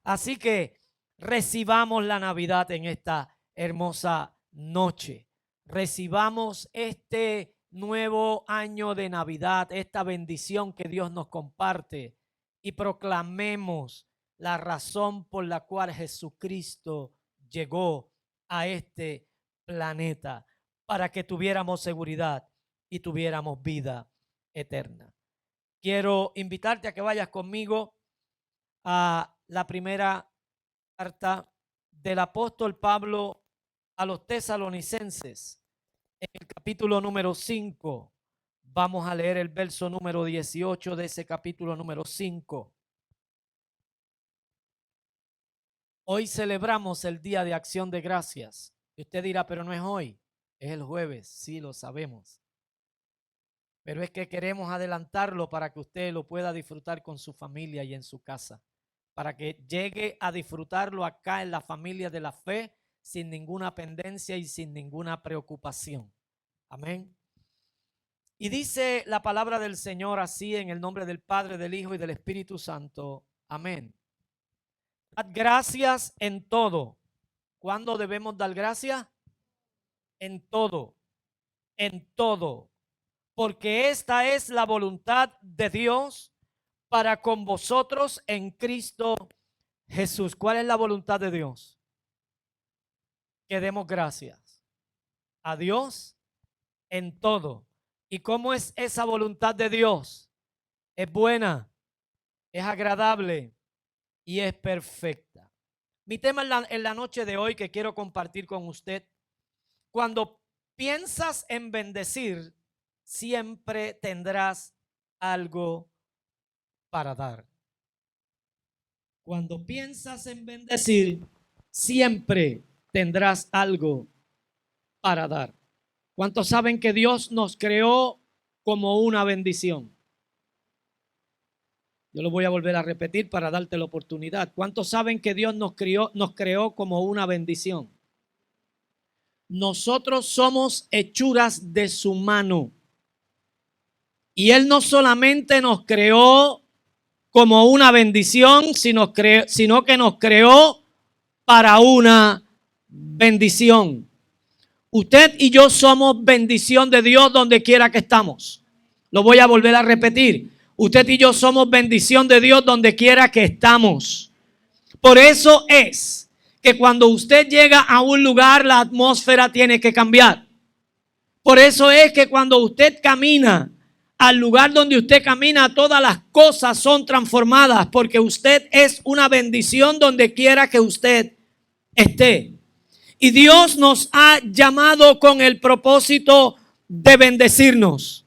Así que recibamos la Navidad en esta hermosa noche. Recibamos este nuevo año de Navidad, esta bendición que Dios nos comparte, y proclamemos la razón por la cual Jesucristo llegó a este planeta, para que tuviéramos seguridad y tuviéramos vida eterna. Quiero invitarte a que vayas conmigo a la primera carta del apóstol Pablo a los tesalonicenses, en el capítulo número 5. Vamos a leer el verso número 18 de ese capítulo número 5. Hoy celebramos el Día de Acción de Gracias. Y usted dirá, pero no es hoy, es el jueves. Sí, lo sabemos. Pero es que queremos adelantarlo para que usted lo pueda disfrutar con su familia y en su casa, para que llegue a disfrutarlo acá en la familia de la fe sin ninguna pendencia y sin ninguna preocupación. Amén. Y dice la palabra del Señor así, en el nombre del Padre, del Hijo y del Espíritu Santo. Amén. Dad gracias en todo. ¿Cuándo debemos dar gracias? En todo. En todo. Porque esta es la voluntad de Dios para con vosotros en Cristo Jesús. ¿Cuál es la voluntad de Dios? Que demos gracias a Dios en todo. ¿Y cómo es esa voluntad de Dios? Es buena, es agradable y es perfecta. Mi tema en la noche de hoy que quiero compartir con usted: cuando piensas en bendecir, siempre tendrás algo para dar. Cuando piensas en bendecir, siempre tendrás algo para dar. ¿Cuántos saben que Dios nos creó como una bendición? Yo lo voy a volver a repetir para darte la oportunidad. ¿Cuántos saben que Dios nos creó como una bendición? Nosotros somos hechuras de su mano. Y Él no solamente nos creó como una bendición, sino que nos creó para una bendición. Usted y yo somos bendición de Dios donde quiera que estamos. Lo voy a volver a repetir. Usted y yo somos bendición de Dios donde quiera que estamos. Por eso es que cuando usted llega a un lugar, la atmósfera tiene que cambiar. Por eso es que cuando usted camina al lugar donde usted camina, todas las cosas son transformadas, porque usted es una bendición donde quiera que usted esté. Y Dios nos ha llamado con el propósito de bendecirnos.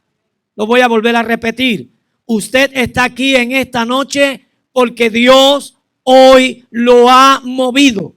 Lo voy a volver a repetir. Usted está aquí en esta noche porque Dios hoy lo ha movido,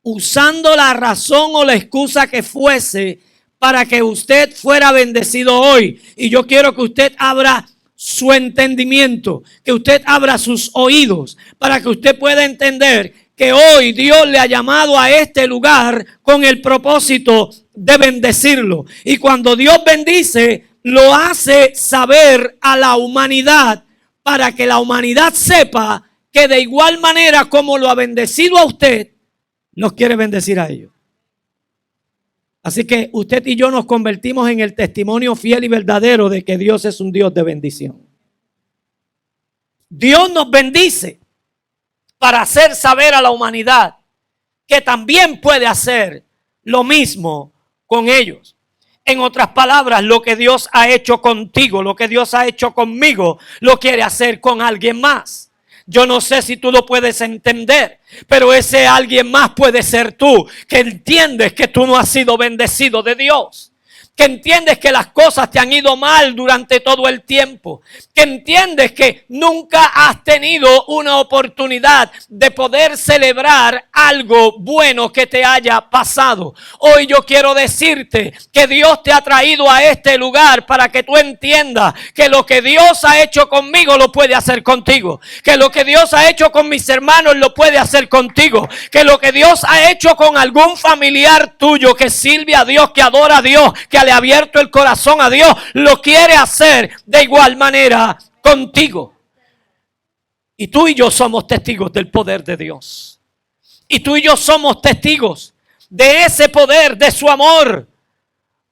usando la razón o la excusa que fuese para que usted fuera bendecido hoy. Y yo quiero que usted abra su entendimiento, que usted abra sus oídos para que usted pueda entender que hoy Dios le ha llamado a este lugar con el propósito de bendecirlo. Y cuando Dios bendice, lo hace saber a la humanidad para que la humanidad sepa que de igual manera como lo ha bendecido a usted, nos quiere bendecir a ellos. Así que usted y yo nos convertimos en el testimonio fiel y verdadero de que Dios es un Dios de bendición. Dios nos bendice para hacer saber a la humanidad que también puede hacer lo mismo con ellos. En otras palabras, lo que Dios ha hecho contigo, lo que Dios ha hecho conmigo, lo quiere hacer con alguien más. Yo no sé si tú lo puedes entender, pero ese alguien más puede ser tú, que entiendes que tú no has sido bendecido de Dios. Que entiendes que las cosas te han ido mal durante todo el tiempo. Que entiendes que nunca has tenido una oportunidad de poder celebrar algo bueno que te haya pasado. Hoy yo quiero decirte que Dios te ha traído a este lugar para que tú entiendas que lo que Dios ha hecho conmigo lo puede hacer contigo. Que lo que Dios ha hecho con mis hermanos lo puede hacer contigo. Que lo que Dios ha hecho con algún familiar tuyo que sirve a Dios, que adora a Dios, que le ha abierto el corazón a Dios, lo quiere hacer de igual manera contigo. Y tú y yo somos testigos del poder de Dios. Y tú y yo somos testigos de ese poder, de su amor,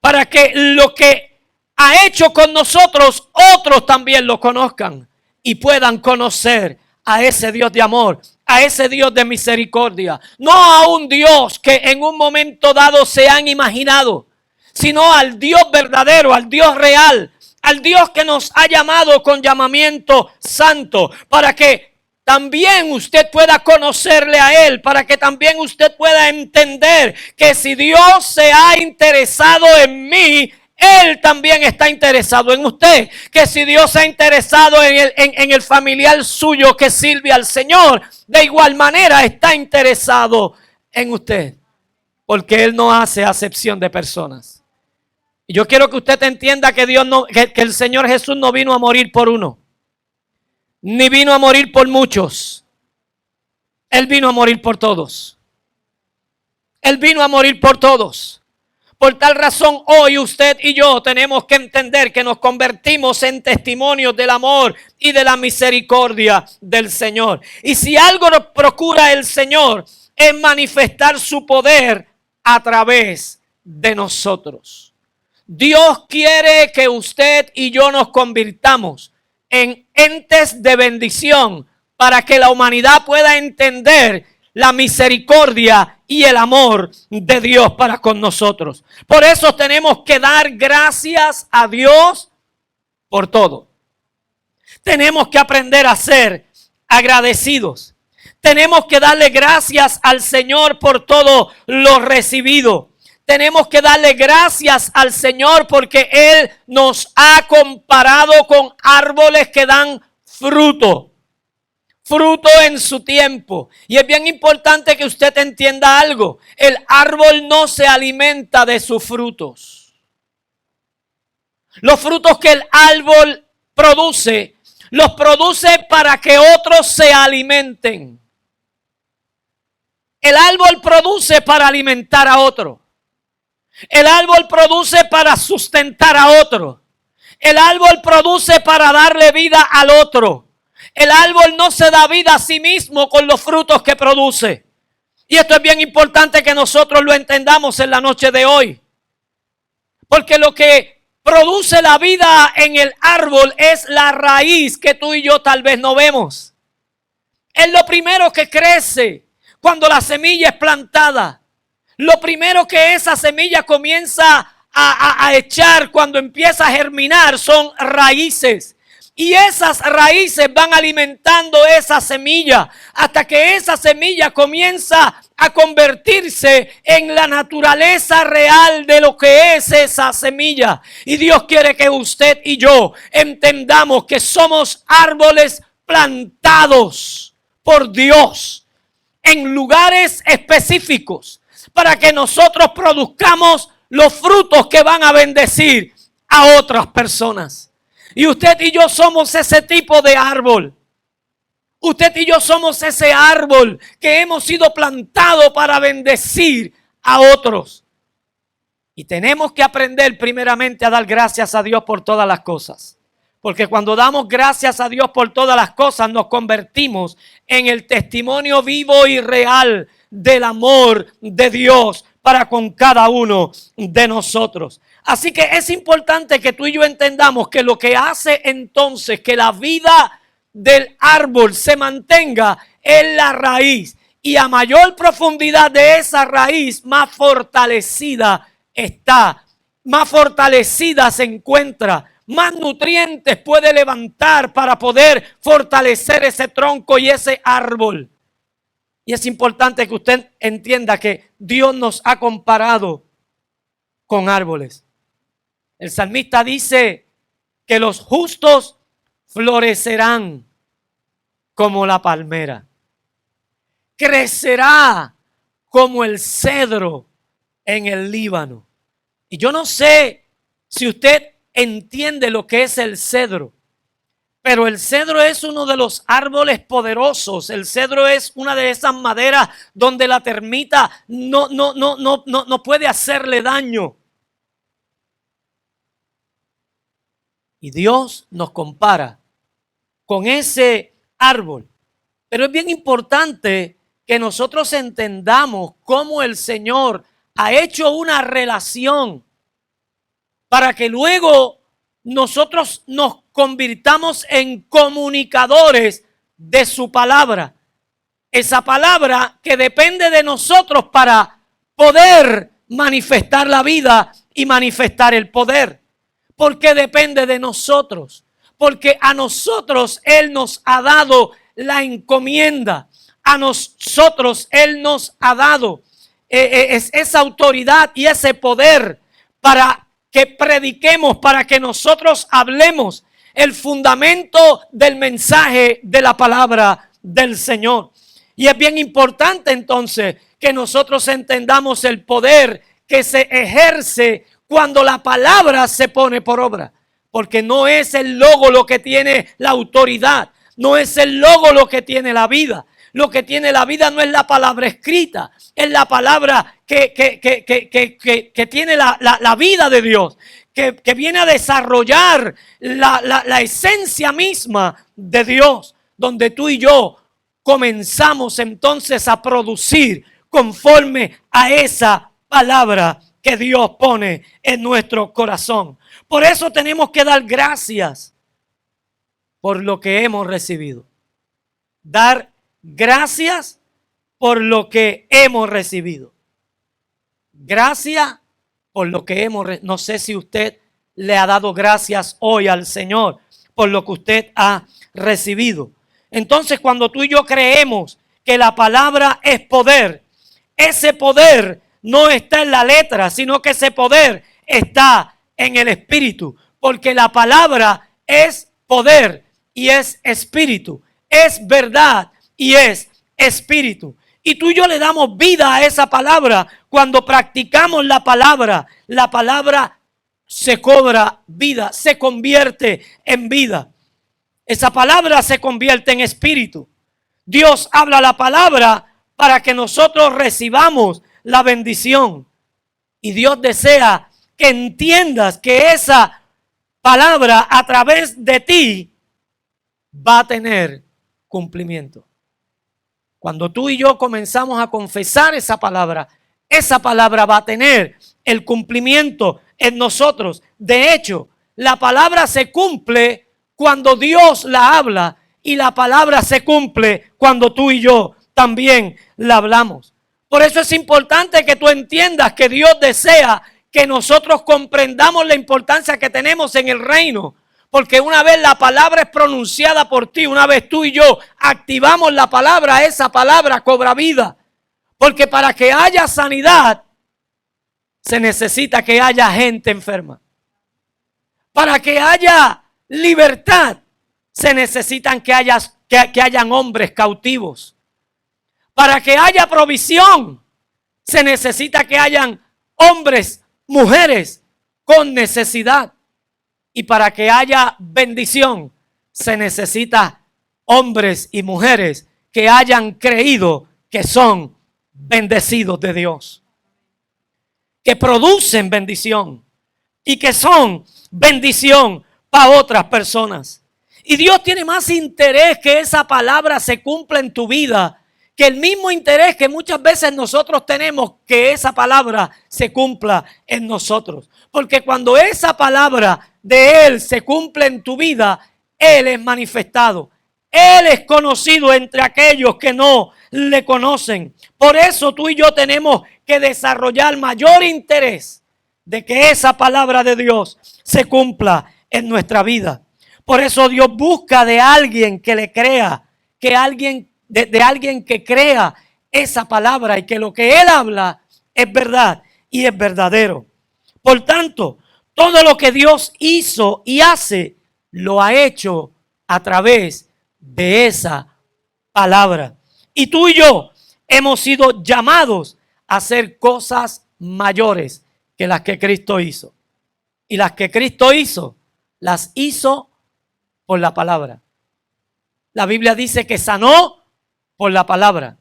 para que lo que ha hecho con nosotros, otros también lo conozcan y puedan conocer a ese Dios de amor, a ese Dios de misericordia. No a un Dios que en un momento dado se han imaginado, sino al Dios verdadero, al Dios real, al Dios que nos ha llamado con llamamiento santo, para que también usted pueda conocerle a Él, para que también usted pueda entender que si Dios se ha interesado en mí, Él también está interesado en usted. Que si Dios se ha interesado en el familiar suyo que sirve al Señor, de igual manera está interesado en usted, porque Él no hace acepción de personas. Y yo quiero que usted entienda que que el Señor Jesús no vino a morir por uno, ni vino a morir por muchos. Él vino a morir por todos. Él vino a morir por todos. Por tal razón, hoy usted y yo tenemos que entender que nos convertimos en testimonios del amor y de la misericordia del Señor. Y si algo nos procura el Señor, es manifestar su poder a través de nosotros. Dios quiere que usted y yo nos convirtamos en entes de bendición para que la humanidad pueda entender la misericordia y el amor de Dios para con nosotros. Por eso tenemos que dar gracias a Dios por todo. Tenemos que aprender a ser agradecidos. Tenemos que darle gracias al Señor por todo lo recibido. Tenemos que darle gracias al Señor porque Él nos ha comparado con árboles que dan fruto en su tiempo. Y es bien importante que usted entienda algo. El árbol no se alimenta de sus frutos. Los frutos que el árbol produce, los produce para que otros se alimenten. El árbol produce para alimentar a otro. El árbol produce para sustentar a otro. El árbol produce para darle vida al otro. El árbol no se da vida a sí mismo con los frutos que produce. Y esto es bien importante que nosotros lo entendamos en la noche de hoy. Porque lo que produce la vida en el árbol es la raíz que tú y yo tal vez no vemos. Es lo primero que crece cuando la semilla es plantada. Lo primero que esa semilla comienza a echar cuando empieza a germinar son raíces. Y esas raíces van alimentando esa semilla hasta que esa semilla comienza a convertirse en la naturaleza real de lo que es esa semilla. Y Dios quiere que usted y yo entendamos que somos árboles plantados por Dios en lugares específicos para que nosotros produzcamos los frutos que van a bendecir a otras personas. Y usted y yo somos ese tipo de árbol. Usted y yo somos ese árbol que hemos sido plantados para bendecir a otros. Y tenemos que aprender primeramente a dar gracias a Dios por todas las cosas. Porque cuando damos gracias a Dios por todas las cosas, nos convertimos en el testimonio vivo y real del amor de Dios para con cada uno de nosotros. Así que es importante que tú y yo entendamos que lo que hace entonces que la vida del árbol se mantenga es la raíz. Y a mayor profundidad de esa raíz, más fortalecida está, más fortalecida se encuentra, más nutrientes puede levantar para poder fortalecer ese tronco y ese árbol. Y es importante que usted entienda que Dios nos ha comparado con árboles. El salmista dice que los justos florecerán como la palmera. Crecerá como el cedro en el Líbano. Y yo no sé si usted entiende lo que es el cedro, pero el cedro es uno de los árboles poderosos. El cedro es una de esas maderas donde la termita no puede hacerle daño. Y Dios nos compara con ese árbol Pero es bien importante que nosotros entendamos cómo el Señor ha hecho una relación para que luego nosotros nos convirtamos en comunicadores de su palabra. Esa palabra que depende de nosotros para poder manifestar la vida y manifestar el poder. Porque depende de nosotros. Porque a nosotros Él nos ha dado la encomienda. A nosotros Él nos ha dado esa autoridad y ese poder para que prediquemos, para que nosotros hablemos el fundamento del mensaje de la palabra del Señor. Y es bien importante entonces que nosotros entendamos el poder que se ejerce cuando la palabra se pone por obra. Porque no es el logo lo que tiene la autoridad, no es el logo lo que tiene la vida. Lo que tiene la vida no es la palabra escrita, es la palabra que tiene la vida de Dios, que viene a desarrollar la esencia misma de Dios, donde tú y yo comenzamos entonces a producir conforme a esa palabra que Dios pone en nuestro corazón. Por eso tenemos que dar gracias por lo que hemos recibido. Dar gracias por lo que hemos recibido. Gracias por lo que hemos recibido. No sé si usted le ha dado gracias hoy al Señor por lo que usted ha recibido. Entonces, cuando tú y yo creemos que la palabra es poder, ese poder no está en la letra, sino que ese poder está en el espíritu. Porque la palabra es poder y es espíritu. Es verdad y es espíritu. Y tú y yo le damos vida a esa palabra cuando practicamos la palabra. La palabra se cobra vida, se convierte en vida. Esa palabra se convierte en espíritu. Dios habla la palabra para que nosotros recibamos la bendición. Y Dios desea que entiendas que esa palabra a través de ti va a tener cumplimiento. Cuando tú y yo comenzamos a confesar esa palabra va a tener el cumplimiento en nosotros. De hecho, la palabra se cumple cuando Dios la habla y la palabra se cumple cuando tú y yo también la hablamos. Por eso es importante que tú entiendas que Dios desea que nosotros comprendamos la importancia que tenemos en el reino. Porque una vez la palabra es pronunciada por ti, una vez tú y yo activamos la palabra, esa palabra cobra vida. Porque para que haya sanidad, se necesita que haya gente enferma. Para que haya libertad, se necesitan que hayan hombres cautivos. Para que haya provisión, se necesita que hayan hombres, mujeres con necesidad. Y para que haya bendición, se necesita hombres y mujeres que hayan creído que son bendecidos de Dios. Que producen bendición y que son bendición para otras personas. Y Dios tiene más interés que esa palabra se cumpla en tu vida, que el mismo interés que muchas veces nosotros tenemos que esa palabra se cumpla en nosotros. Porque cuando esa palabra de Él se cumple en tu vida, Él es manifestado. Él es conocido entre aquellos que no le conocen. Por eso tú y yo tenemos que desarrollar mayor interés de que esa palabra de Dios se cumpla en nuestra vida. Por eso Dios busca de alguien que le crea, de alguien que crea esa palabra y que lo que Él habla es verdad y es verdadero. Por tanto, todo lo que Dios hizo y hace, lo ha hecho a través de esa palabra. Y tú y yo hemos sido llamados a hacer cosas mayores que las que Cristo hizo. Y las que Cristo hizo, las hizo por la palabra. La Biblia dice que sanó por la palabra,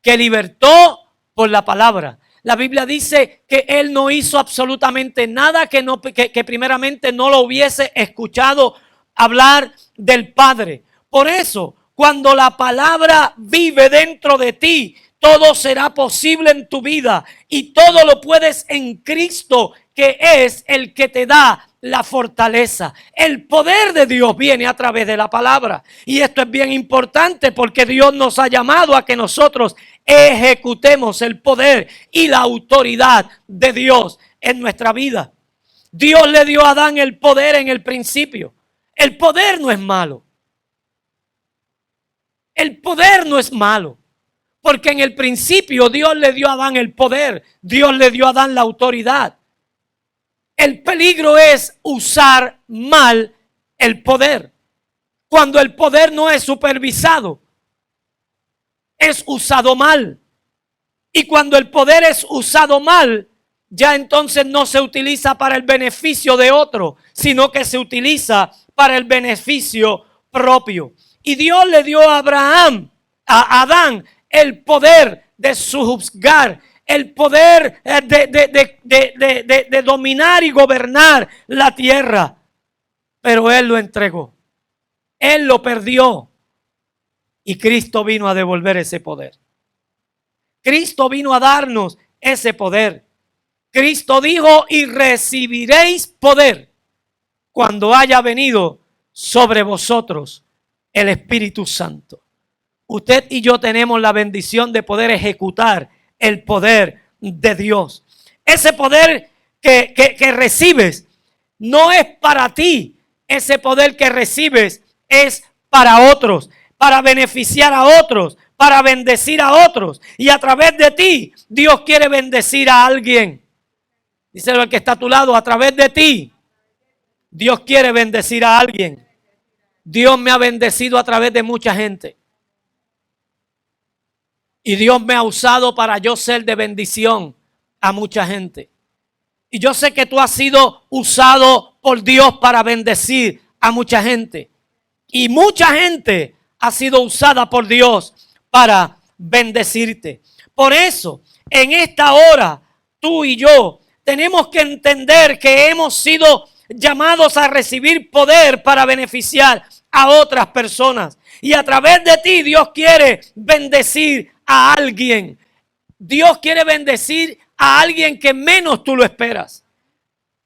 que libertó por la palabra. La Biblia dice que Él no hizo absolutamente nada que primeramente no lo hubiese escuchado hablar del Padre. Por eso, Cuando la palabra vive dentro de ti, todo será posible en tu vida y todo lo puedes en Cristo, que es el que te da la fortaleza. El poder de Dios viene a través de la palabra. Y esto es bien importante porque Dios nos ha llamado a que nosotros ejecutemos el poder y la autoridad de Dios en nuestra vida. Dios le dio a Adán el poder en el principio. El poder no es malo. El poder no es malo. Porque en el principio Dios le dio a Adán el poder. Dios le dio a Adán la autoridad. El peligro es usar mal el poder. Cuando el poder no es supervisado, es usado mal. Y cuando el poder es usado mal, ya entonces no se utiliza para el beneficio de otro, sino que se utiliza para el beneficio propio. Y Dios le dio a Adán, el poder de juzgar, el poder de dominar y gobernar la tierra. Pero Él lo entregó. Él lo perdió. Y Cristo vino a devolver ese poder. Cristo vino a darnos ese poder. Cristo dijo: y recibiréis poder cuando haya venido sobre vosotros el Espíritu Santo. Usted y yo tenemos la bendición de poder ejecutar el poder de Dios. Ese poder que recibes no es para ti. Ese poder que recibes es para otros, para beneficiar a otros, para bendecir a otros. Y a través de ti, Dios quiere bendecir a alguien. Díselo al que está a tu lado: a través de ti, Dios quiere bendecir a alguien. Dios me ha bendecido a través de mucha gente. Y Dios me ha usado para yo ser de bendición a mucha gente. Y yo sé que tú has sido usado por Dios para bendecir a mucha gente. Y mucha gente ha sido usada por Dios para bendecirte. Por eso, en esta hora, tú y yo tenemos que entender que hemos sido llamados a recibir poder para beneficiar a otras personas. Y a través de ti Dios quiere bendecir a alguien. Dios quiere bendecir a alguien que menos tú lo esperas.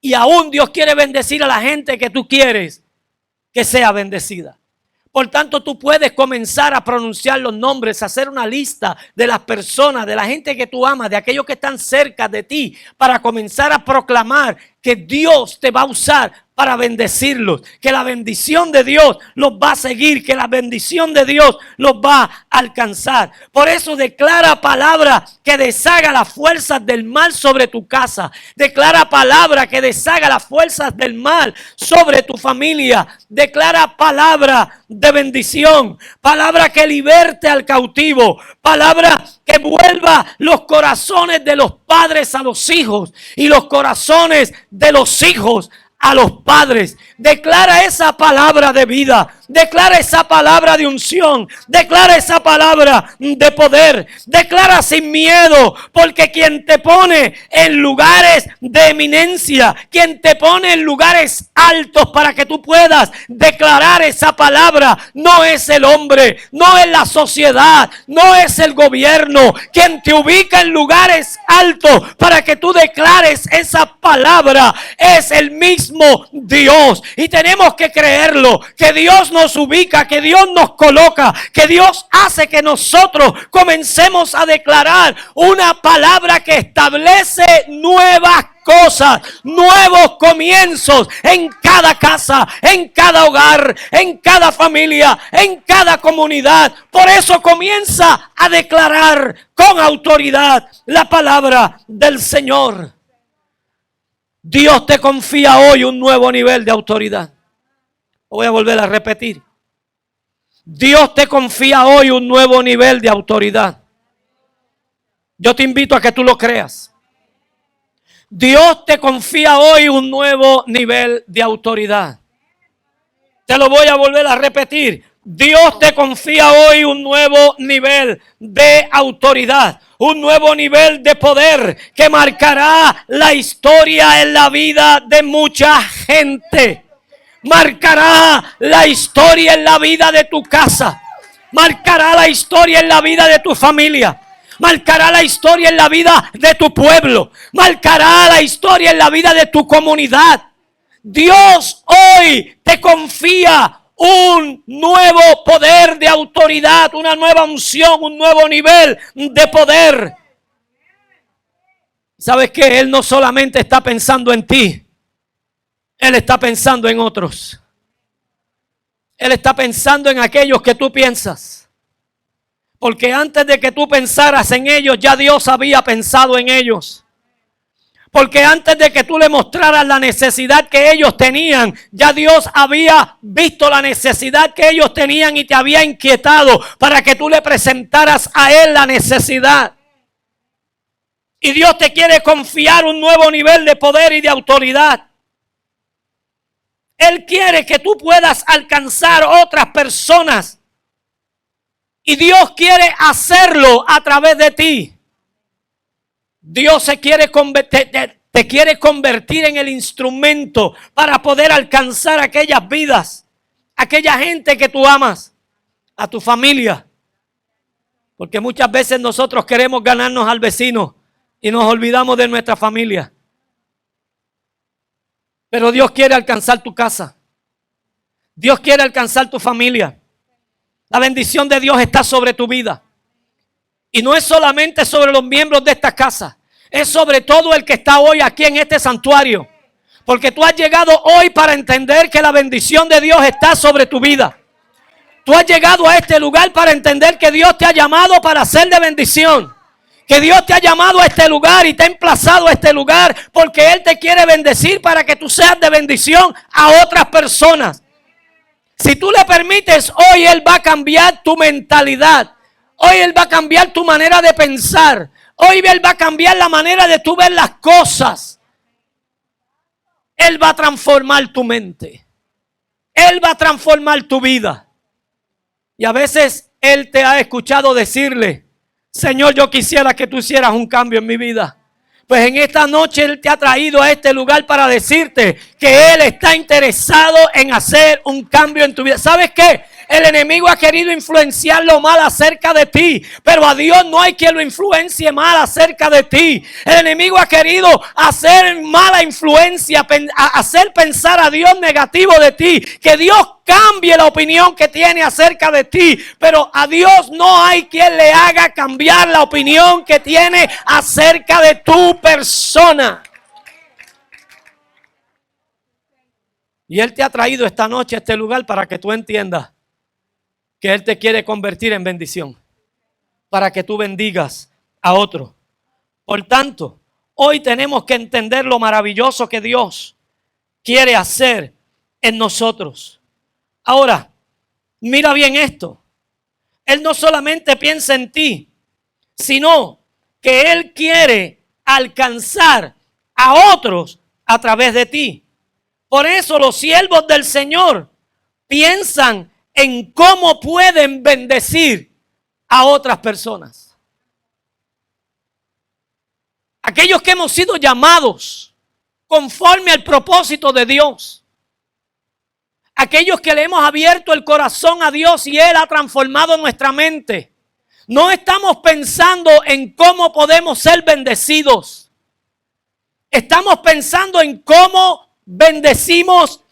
Y aún Dios quiere bendecir a la gente que tú quieres que sea bendecida. Por tanto, tú puedes comenzar a pronunciar los nombres, hacer una lista de las personas, de la gente que tú amas, de aquellos que están cerca de ti, para comenzar a proclamar que Dios te va a usar para bendecirlos, que la bendición de Dios los va a seguir, que la bendición de Dios los va a alcanzar. Por eso declara palabra que deshaga las fuerzas del mal sobre tu casa. Declara palabra que deshaga las fuerzas del mal sobre tu familia. Declara palabra de bendición, palabra que liberte al cautivo, palabra que vuelva los corazones de los padres a los hijos y los corazones de los hijos a los padres. Declara esa palabra de vida. Declara esa palabra de unción. Declara esa palabra de poder. Declara sin miedo, porque quien te pone en lugares de eminencia, quien te pone en lugares altos para que tú puedas declarar esa palabra, no es el hombre, no es la sociedad, no es el gobierno. Quien te ubica en lugares altos para que tú declares esa palabra es el mismo Dios. Y tenemos que creerlo, que Dios nos ubica, que Dios nos coloca, que Dios hace que nosotros comencemos a declarar una palabra que establece nuevas cosas, nuevos comienzos en cada casa, en cada hogar, en cada familia, en cada comunidad. Por eso comienza a declarar con autoridad la palabra del Señor. Dios te confía hoy un nuevo nivel de autoridad. Voy a volver a repetir. Dios te confía hoy un nuevo nivel de autoridad. Yo te invito a que tú lo creas. Dios te confía hoy un nuevo nivel de autoridad. Te lo voy a volver a repetir. Dios te confía hoy un nuevo nivel de autoridad, un nuevo nivel de poder que marcará la historia en la vida de mucha gente. Marcará la historia en la vida de tu casa. Marcará la historia en la vida de tu familia. Marcará la historia en la vida de tu pueblo. Marcará la historia en la vida de tu comunidad. Dios hoy te confía un nuevo poder de autoridad, una nueva unción, un nuevo nivel de poder. ¿Sabes qué? Él no solamente está pensando en ti, Él está pensando en otros. Él está pensando en aquellos que tú piensas. Porque antes de que tú pensaras en ellos, ya Dios había pensado en ellos. Porque antes de que tú le mostraras la necesidad que ellos tenían, ya Dios había visto la necesidad que ellos tenían y te había inquietado para que tú le presentaras a Él la necesidad. Y Dios te quiere confiar un nuevo nivel de poder y de autoridad. Él quiere que tú puedas alcanzar otras personas. Y Dios quiere hacerlo a través de ti. Dios te quiere convertir en el instrumento para poder alcanzar aquellas vidas, aquella gente que tú amas, a tu familia. Porque muchas veces nosotros queremos ganarnos al vecino y nos olvidamos de nuestra familia. Pero Dios quiere alcanzar tu casa. Dios quiere alcanzar tu familia. La bendición de Dios está sobre tu vida. Y no es solamente sobre los miembros de esta casa. Es sobre todo el que está hoy aquí en este santuario. Porque tú has llegado hoy para entender que la bendición de Dios está sobre tu vida. Tú has llegado a este lugar para entender que Dios te ha llamado para ser de bendición. Que Dios te ha llamado a este lugar y te ha emplazado a este lugar porque Él te quiere bendecir para que tú seas de bendición a otras personas. Si tú le permites, hoy Él va a cambiar tu mentalidad. Hoy Él va a cambiar tu manera de pensar. Hoy Él va a cambiar la manera de tú ver las cosas. Él va a transformar tu mente. Él va a transformar tu vida. Y a veces Él te ha escuchado decirle: Señor, yo quisiera que tú hicieras un cambio en mi vida. Pues en esta noche Él te ha traído a este lugar para decirte que Él está interesado en hacer un cambio en tu vida. ¿Sabes qué? El enemigo ha querido influenciar lo mal acerca de ti, pero a Dios no hay quien lo influencie mal acerca de ti. El enemigo ha querido hacer mala influencia, hacer pensar a Dios negativo de ti, que Dios cambie la opinión que tiene acerca de ti, pero a Dios no hay quien le haga cambiar la opinión que tiene acerca de tu persona. Y Él te ha traído esta noche a este lugar para que tú entiendas que Él te quiere convertir en bendición, para que tú bendigas a otro. Por tanto, hoy tenemos que entender lo maravilloso que Dios quiere hacer en nosotros. Ahora, mira bien esto. Él no solamente piensa en ti, sino que Él quiere alcanzar a otros a través de ti. Por eso los siervos del Señor piensan en cómo pueden bendecir a otras personas. Aquellos que hemos sido llamados conforme al propósito de Dios. Aquellos que le hemos abierto el corazón a Dios y Él ha transformado nuestra mente. No estamos pensando en cómo podemos ser bendecidos. Estamos pensando en cómo bendecimos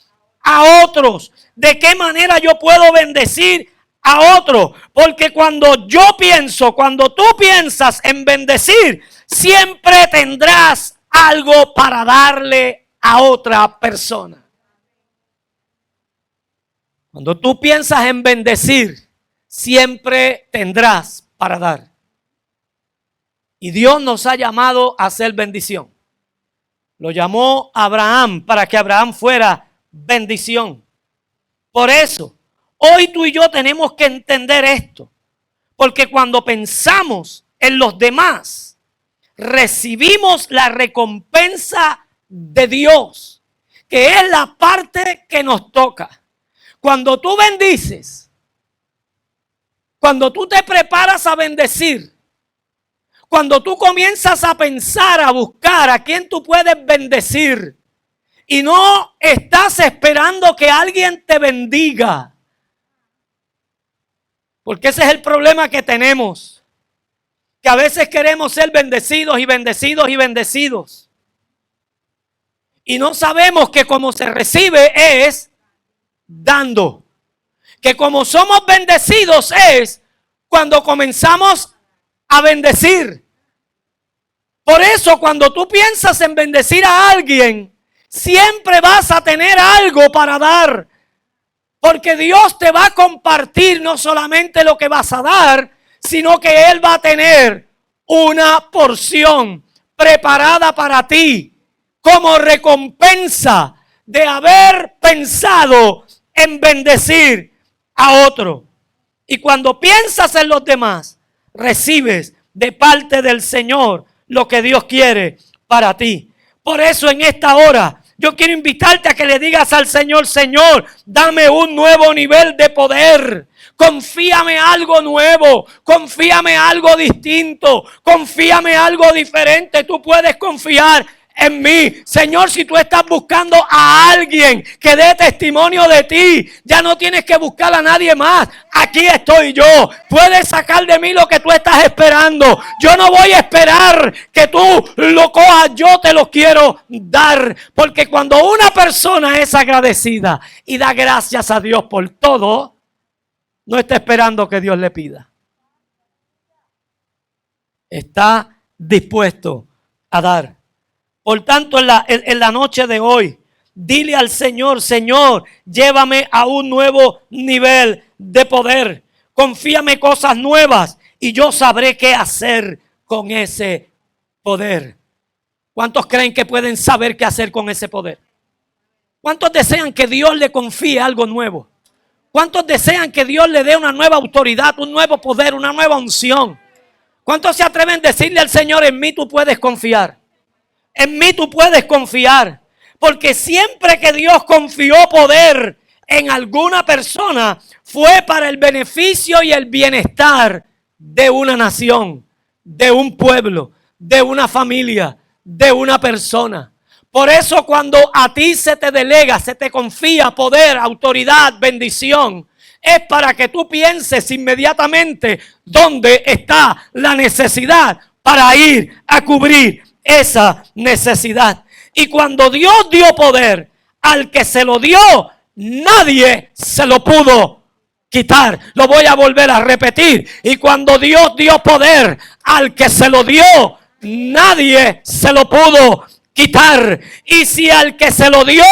a otros. ¿De qué manera yo puedo bendecir a otro? Porque cuando tú piensas en bendecir, siempre tendrás algo para darle a otra persona. Cuando tú piensas en bendecir, siempre tendrás para dar. Y Dios nos ha llamado a hacer bendición. Lo llamó a Abraham para que Abraham fuera bendición. Por eso, hoy tú y yo tenemos que entender esto. Porque cuando pensamos en los demás, recibimos la recompensa de Dios, que es la parte que nos toca. Cuando tú bendices, cuando tú te preparas a bendecir, cuando tú comienzas a pensar, a buscar a quién tú puedes bendecir, y no estás esperando que alguien te bendiga, Porque ese es el problema que tenemos. Que a veces queremos ser bendecidos y bendecidos y bendecidos. Y no sabemos que como se recibe es dando. Que como somos bendecidos es cuando comenzamos a bendecir. Por eso cuando tú piensas en bendecir a alguien, siempre vas a tener algo para dar. Porque Dios te va a compartir no solamente lo que vas a dar, sino que Él va a tener una porción preparada para ti como recompensa de haber pensado en bendecir a otro. Y cuando piensas en los demás, recibes de parte del Señor lo que Dios quiere para ti. Por eso en esta hora yo quiero invitarte a que le digas al Señor: Señor, dame un nuevo nivel de poder. Confíame algo nuevo, confíame algo distinto, confíame algo diferente. Tú puedes confiar en mí. Señor, si tú estás buscando a alguien que dé testimonio de ti, ya no tienes que buscar a nadie más. Aquí estoy yo. Puedes sacar de mí lo que tú estás esperando. Yo no voy a esperar que tú lo cojas. Yo te lo quiero dar. Porque cuando una persona es agradecida y da gracias a Dios por todo, no está esperando que Dios le pida. Está dispuesto a dar. Por tanto, en la noche de hoy, dile al Señor: Señor, llévame a un nuevo nivel de poder. Confíame cosas nuevas y yo sabré qué hacer con ese poder. ¿Cuántos creen que pueden saber qué hacer con ese poder? ¿Cuántos desean que Dios le confíe algo nuevo? ¿Cuántos desean que Dios le dé una nueva autoridad, un nuevo poder, una nueva unción? ¿Cuántos se atreven a decirle al Señor: en mí tú puedes confiar? En mí tú puedes confiar. Porque siempre que Dios confió poder en alguna persona, fue para el beneficio y el bienestar de una nación, de un pueblo, de una familia, de una persona. Por eso cuando a ti se te delega, se te confía poder, autoridad, bendición, es para que tú pienses inmediatamente dónde está la necesidad para ir a cubrir esa necesidad. Y cuando Dios dio poder, al que se lo dio, nadie se lo pudo quitar. Lo voy a volver a repetir. Y cuando Dios dio poder, al que se lo dio, nadie se lo pudo quitar. Y si al que se lo dio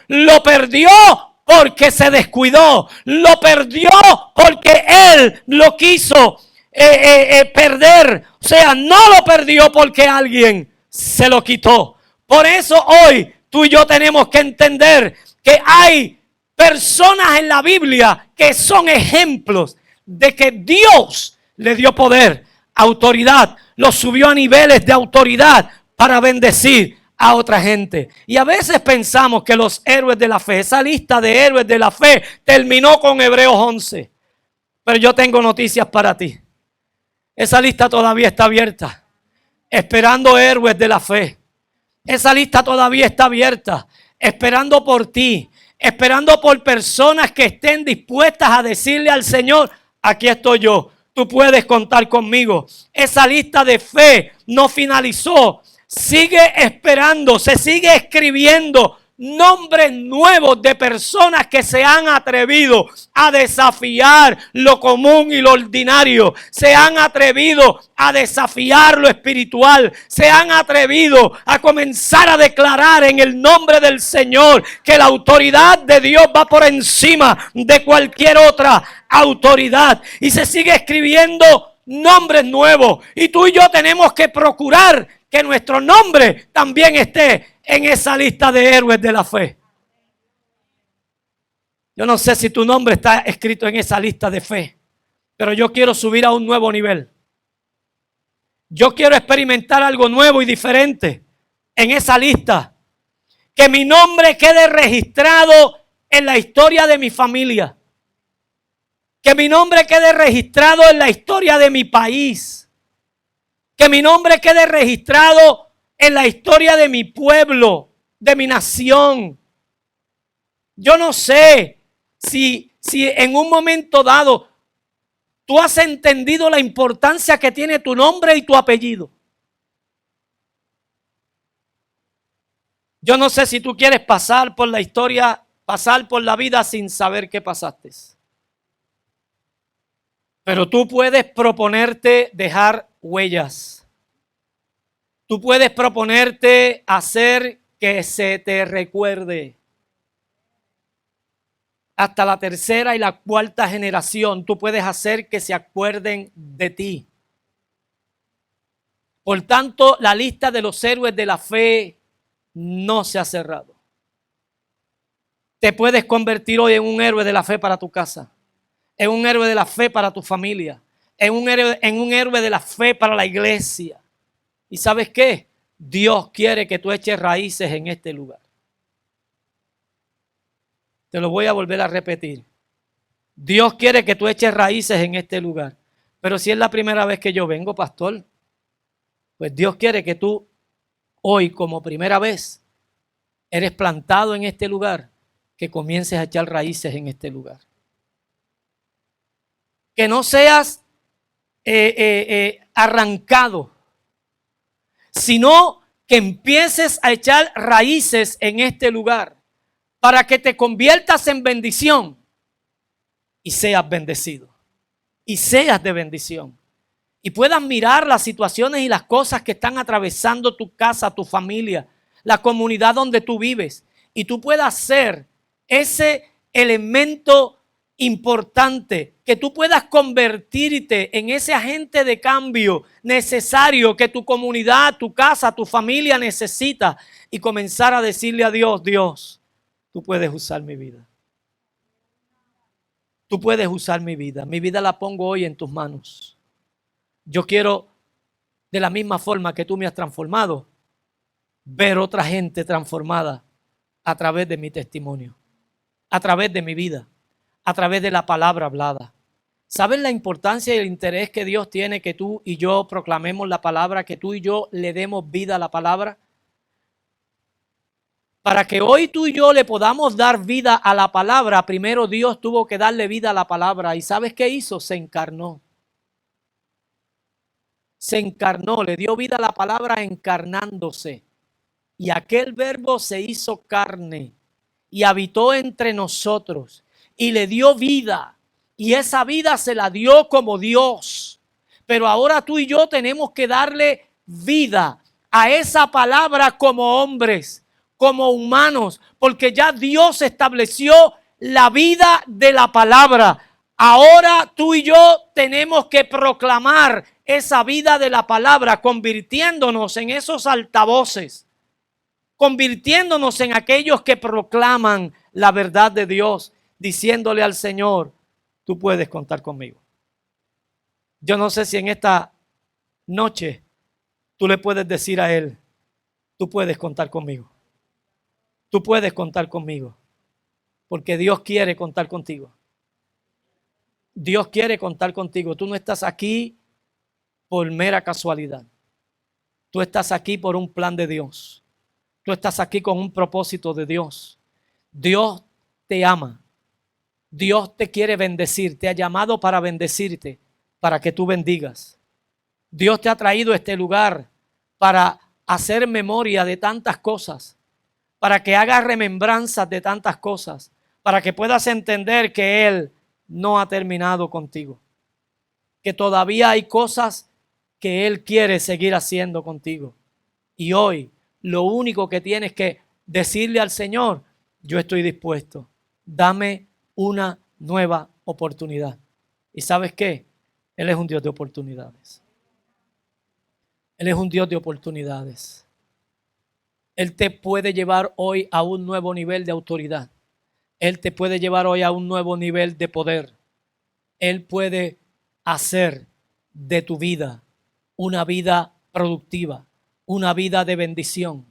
lo perdió porque se descuidó, lo perdió porque él lo quiso perder. O sea, no lo perdió porque alguien se lo quitó. Por eso hoy tú y yo tenemos que entender que hay personas en la Biblia que son ejemplos de que Dios le dio poder, autoridad, los subió a niveles de autoridad para bendecir a otra gente. Y a veces pensamos que los héroes de la fe, esa lista de héroes de la fe terminó con Hebreos 11. Pero yo tengo noticias para ti. Esa lista todavía está abierta, esperando héroes de la fe. Esa lista todavía está abierta, esperando por ti, esperando por personas que estén dispuestas a decirle al Señor: aquí estoy yo, tú puedes contar conmigo. Esa lista de fe no finalizó, sigue esperando, se sigue escribiendo nombres nuevos de personas que se han atrevido a desafiar lo común y lo ordinario, se han atrevido a desafiar lo espiritual, se han atrevido a comenzar a declarar en el nombre del Señor que la autoridad de Dios va por encima de cualquier otra autoridad, y se sigue escribiendo nombres nuevos, y tú y yo tenemos que procurar que nuestro nombre también esté en esa lista de héroes de la fe. Yo no sé si tu nombre está escrito en esa lista de fe, pero yo quiero subir a un nuevo nivel. Yo quiero experimentar algo nuevo y diferente en esa lista. Que mi nombre quede registrado en la historia de mi familia. Que mi nombre quede registrado en la historia de mi país. Que mi nombre quede registrado en la historia de mi pueblo, de mi nación. Yo no sé si en un momento dado tú has entendido la importancia que tiene tu nombre y tu apellido. Yo no sé si tú quieres pasar por la historia, pasar por la vida sin saber qué pasaste. Pero tú puedes proponerte dejar huellas. Tú puedes proponerte hacer que se te recuerde. Hasta la tercera y la cuarta generación, tú puedes hacer que se acuerden de ti. Por tanto, la lista de los héroes de la fe no se ha cerrado. Te puedes convertir hoy en un héroe de la fe para tu casa, en un héroe de la fe para tu familia, en un héroe de la fe para la iglesia. ¿Y sabes qué? Dios quiere que tú eches raíces en este lugar. Te lo voy a volver a repetir. Dios quiere que tú eches raíces en este lugar. Pero si es la primera vez que yo vengo, pastor, pues Dios quiere que tú hoy, como primera vez, eres plantado en este lugar, que comiences a echar raíces en este lugar. Que no seas arrancado, sino que empieces a echar raíces en este lugar para que te conviertas en bendición y seas bendecido y seas de bendición y puedas mirar las situaciones y las cosas que están atravesando tu casa, tu familia, la comunidad donde tú vives, y tú puedas ser ese elemento importante, que tú puedas convertirte en ese agente de cambio necesario que tu comunidad, tu casa, tu familia necesita, y comenzar a decirle a Dios: Dios, tú puedes usar mi vida. Tú puedes usar mi vida. Mi vida la pongo hoy en tus manos. Yo quiero, de la misma forma que tú me has transformado, ver otra gente transformada a través de mi testimonio, a través de mi vida, a través de la palabra hablada. ¿Sabes la importancia y el interés que Dios tiene que tú y yo proclamemos la palabra, que tú y yo le demos vida a la palabra? Para que hoy tú y yo le podamos dar vida a la palabra, primero Dios tuvo que darle vida a la palabra. ¿Y sabes qué hizo? Se encarnó. Se encarnó, le dio vida a la palabra encarnándose. Y aquel verbo se hizo carne y habitó entre nosotros y le dio vida. Y esa vida se la dio como Dios. Pero ahora tú y yo tenemos que darle vida a esa palabra como hombres, como humanos, porque ya Dios estableció la vida de la palabra. Ahora tú y yo tenemos que proclamar esa vida de la palabra, convirtiéndonos en esos altavoces, convirtiéndonos en aquellos que proclaman la verdad de Dios, diciéndole al Señor: tú puedes contar conmigo. Yo no sé si en esta noche tú le puedes decir a Él: tú puedes contar conmigo. Tú puedes contar conmigo, porque Dios quiere contar contigo. Dios quiere contar contigo. Tú no estás aquí por mera casualidad. Tú estás aquí por un plan de Dios. Tú estás aquí con un propósito de Dios. Dios te ama. Dios te quiere bendecir. Te ha llamado para bendecirte, para que tú bendigas. Dios te ha traído a este lugar para hacer memoria de tantas cosas, para que hagas remembranzas de tantas cosas, para que puedas entender que Él no ha terminado contigo, que todavía hay cosas que Él quiere seguir haciendo contigo. Y hoy lo único que tienes que decirle al Señor: yo estoy dispuesto, dame una nueva oportunidad. ¿Y sabes qué? Él es un Dios de oportunidades. Él es un Dios de oportunidades. Él te puede llevar hoy a un nuevo nivel de autoridad. Él te puede llevar hoy a un nuevo nivel de poder. Él puede hacer de tu vida una vida productiva, una vida de bendición,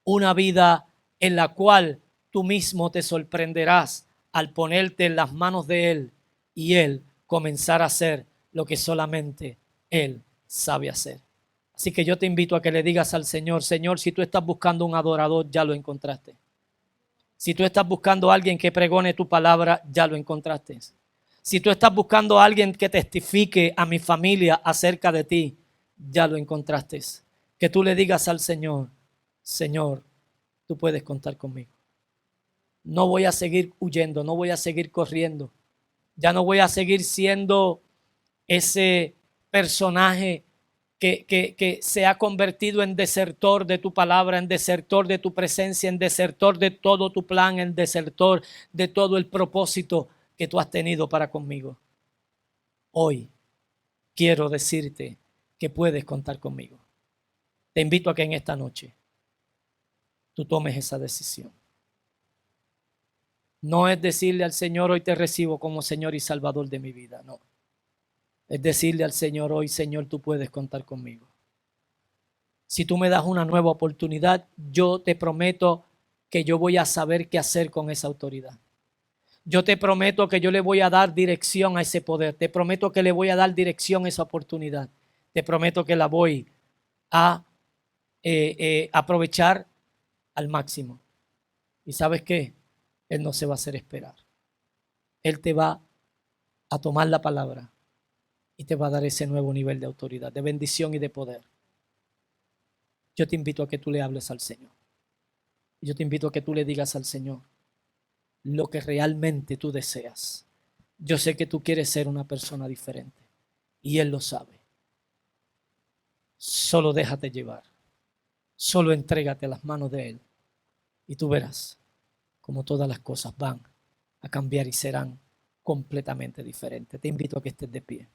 una vida en la cual tú mismo te sorprenderás al ponerte en las manos de Él y Él comenzar a hacer lo que solamente Él sabe hacer. Así que yo te invito a que le digas al Señor: Señor, si tú estás buscando un adorador, ya lo encontraste. Si tú estás buscando a alguien que pregone tu palabra, ya lo encontraste. Si tú estás buscando a alguien que testifique a mi familia acerca de ti, ya lo encontraste. Que tú le digas al Señor, Señor, tú puedes contar conmigo. No voy a seguir huyendo, no voy a seguir corriendo. Ya no voy a seguir siendo ese personaje que se ha convertido en desertor de tu palabra, en desertor de tu presencia, en desertor de todo tu plan, en desertor de todo el propósito que tú has tenido para conmigo. Hoy quiero decirte que puedes contar conmigo. Te invito a que en esta noche tú tomes esa decisión. No es decirle al Señor, hoy te recibo como Señor y Salvador de mi vida, no. Es decirle al Señor, hoy Señor, tú puedes contar conmigo. Si tú me das una nueva oportunidad, yo te prometo que yo voy a saber qué hacer con esa autoridad. Yo te prometo que yo le voy a dar dirección a ese poder. Te prometo que le voy a dar dirección a esa oportunidad. Te prometo que la voy a aprovechar al máximo. ¿Y sabes qué? Él no se va a hacer esperar. Él te va a tomar la palabra y te va a dar ese nuevo nivel de autoridad, de bendición y de poder. Yo te invito a que tú le hables al Señor. Yo te invito a que tú le digas al Señor lo que realmente tú deseas. Yo sé que tú quieres ser una persona diferente y Él lo sabe. Solo déjate llevar. Solo entrégate a las manos de Él y tú verás cómo todas las cosas van a cambiar y serán completamente diferentes. Te invito a que estés de pie.